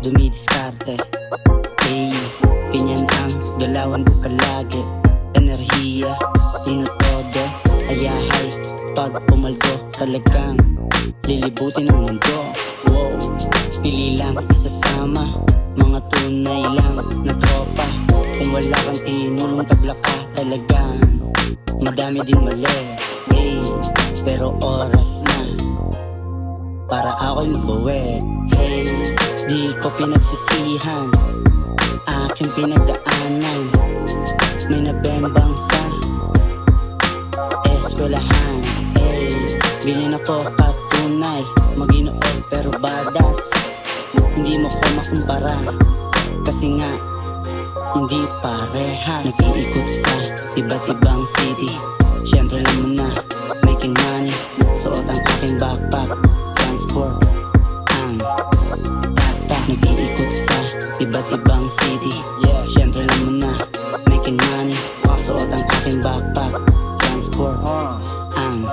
dumidiskarte. Hey, ganyan ang galawan ko palagi. Enerhiya, tinutodo, ayahay. Pag pumaldo, talagang lilibutin ang mundo. Wow, pili lang isasama, mga tunay lang na tropa. Kung wala kang tinulong tabla ka, talagang madami din mali. Hey, pero oras na para ako'y magbawi. Hey, di ko pinagsisihan aking pinagdaanan. May nabembang sa eskwelahan. Hey, ganyan ako katunay, maginoon pero badas. Hindi mo ko makumpara, kasi nga hindi parehas. Nag-iikot sa iba't ibang city, syempre lang mo na making money. Suot ang aking backpack, transform ang tatak. Nag-iikot sa iba't ibang city, syempre lang mo na making money. Suot ang aking backpack, transform ang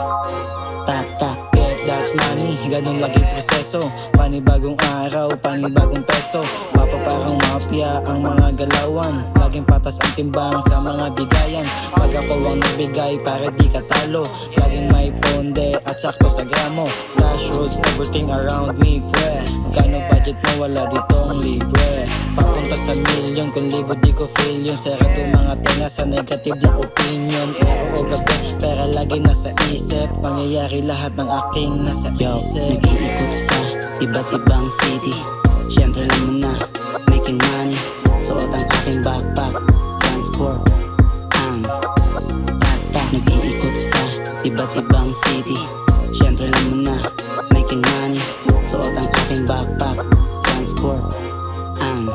tatak. Get that money, ganun lagi proseso. Panibagong araw, panibagong peso. Mapaparang mafia ang mga galawan. Laging patas ang timbang sa mga bigayan. Pag ako ang nagbigay para di ka talo, laging may ponde at sakto sa gramo. Cash rules everything around me, pre. Magkano budget mo, wala ditong libre. Papunta sa milyon, kung libo di ko feel yun. Sarado mga tenga sa negative na opinion. Pero o gabi, pera lagi nasa isip. Pangyayari lahat ng aking nasa Yo, isip. nag-iikot sa iba't ibang city, syempre lang mo na making money. Suot ang aking backpack, transform ang tatak. Nag-iikot sa iba't ibang city, syempre lang mo na making money. Suot ang aking backpack, transform ang